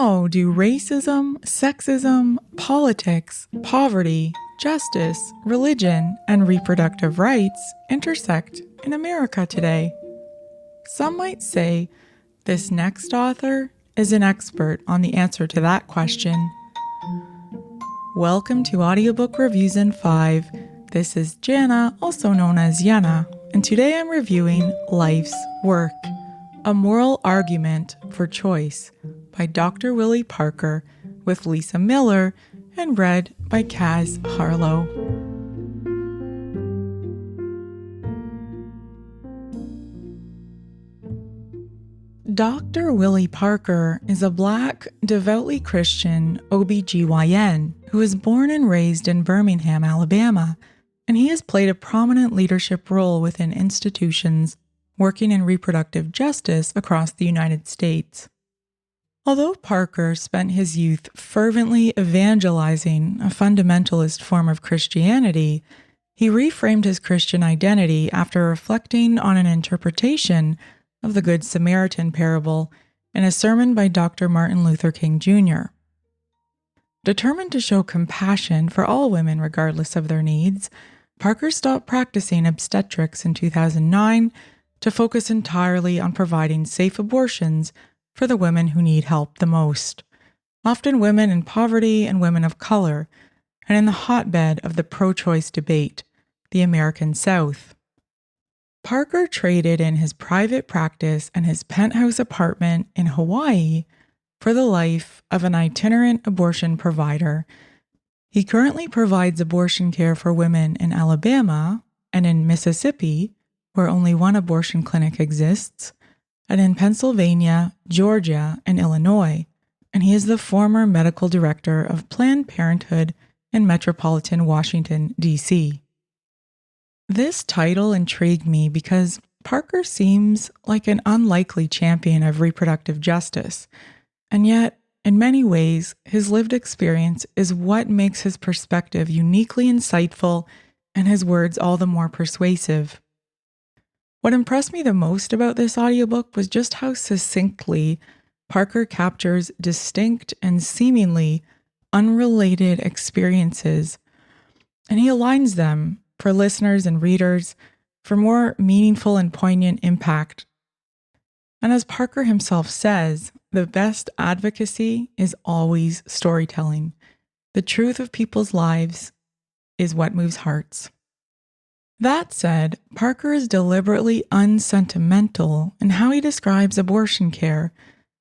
How do racism, sexism, politics, poverty, justice, religion, and reproductive rights intersect in America today? Some might say this next author is an expert on the answer to that question. Welcome to Audiobook Reviews in 5. This is Jana, also known as Yana, and today I'm reviewing Life's Work, a moral argument for choice by Dr. Willie Parker with Lisa Miller and read by Kaz Harleaux. Dr. Willie Parker is a Black, devoutly Christian OBGYN who was born and raised in Birmingham, Alabama, and he has played a prominent leadership role within institutions working in reproductive justice across the United States. Although Parker spent his youth fervently evangelizing a fundamentalist form of Christianity, he reframed his Christian identity after reflecting on an interpretation of the Good Samaritan parable in a sermon by Dr. Martin Luther King Jr. Determined to show compassion for all women regardless of their needs, Parker stopped practicing obstetrics in 2009 to focus entirely on providing safe abortions for the women who need help the most, often women in poverty and women of color, and in the hotbed of the pro-choice debate, the American South. Parker traded in his private practice and his penthouse apartment in Hawaii for the life of an itinerant abortion provider. He currently provides abortion care for women in Alabama and in Mississippi, where only one abortion clinic exists, and in Pennsylvania, Georgia, and Illinois, and he is the former medical director of Planned Parenthood in metropolitan Washington, D.C. This title intrigued me because Parker seems like an unlikely champion of reproductive justice, and yet, in many ways, his lived experience is what makes his perspective uniquely insightful and his words all the more persuasive. What impressed me the most about this audiobook was just how succinctly Parker captures distinct and seemingly unrelated experiences, and he aligns them for listeners and readers for more meaningful and poignant impact. And as Parker himself says, the best advocacy is always storytelling. The truth of people's lives is what moves hearts. That said, Parker is deliberately unsentimental in how he describes abortion care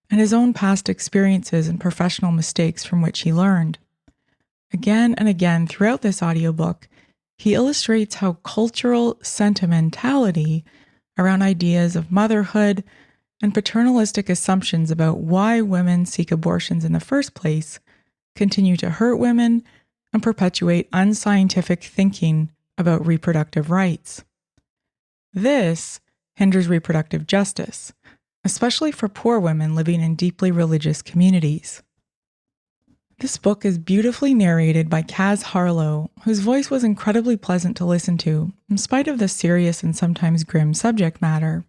and his own past experiences and professional mistakes from which he learned. Again and again throughout this audiobook, he illustrates how cultural sentimentality around ideas of motherhood and paternalistic assumptions about why women seek abortions in the first place continue to hurt women and perpetuate unscientific thinking about reproductive rights. This hinders reproductive justice, especially for poor women living in deeply religious communities. This book is beautifully narrated by Kaz Harleaux, whose voice was incredibly pleasant to listen to, in spite of the serious and sometimes grim subject matter.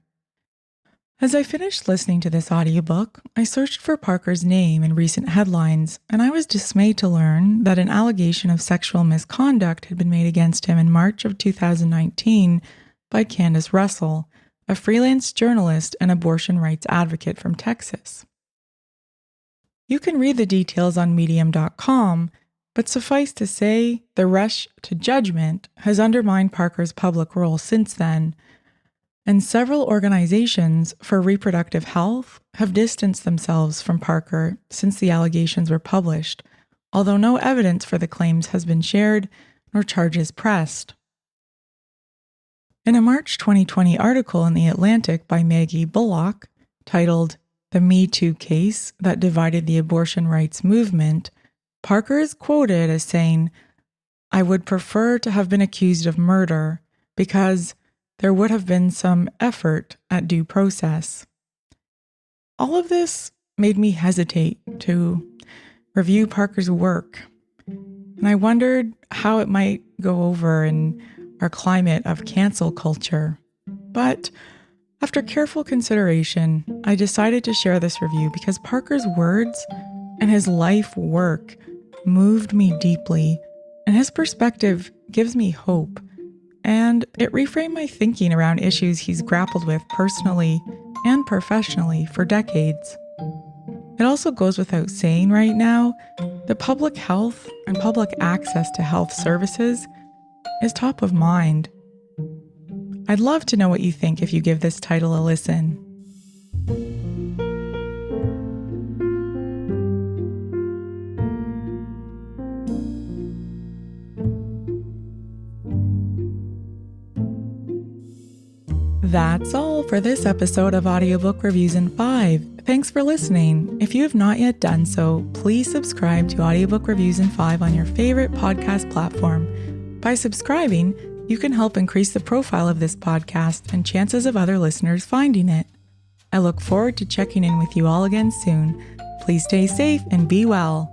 As I finished listening to this audiobook, I searched for Parker's name in recent headlines, and I was dismayed to learn that an allegation of sexual misconduct had been made against him in March of 2019 by Candace Russell, a freelance journalist and abortion rights advocate from Texas. You can read the details on medium.com, but suffice to say, the rush to judgment has undermined Parker's public role since then, and several organizations for reproductive health have distanced themselves from Parker since the allegations were published, although no evidence for the claims has been shared nor charges pressed. In a March 2020 article in The Atlantic by Maggie Bullock, titled "The Me Too Case That Divided the Abortion Rights Movement," Parker is quoted as saying, "I would prefer to have been accused of murder because there would have been some effort at due process." All of this made me hesitate to review Parker's work, and I wondered how it might go over in our climate of cancel culture. But after careful consideration, I decided to share this review because Parker's words and his life work moved me deeply, and his perspective gives me hope, and it reframed my thinking around issues he's grappled with personally and professionally for decades. It also goes without saying right now that public health and public access to health services is top of mind. I'd love to know what you think if you give this title a listen. That's all for this episode of Audiobook Reviews in 5. Thanks for listening. If you have not yet done so, please subscribe to Audiobook Reviews in 5 on your favorite podcast platform. By subscribing, you can help increase the profile of this podcast and chances of other listeners finding it. I look forward to checking in with you all again soon. Please stay safe and be well.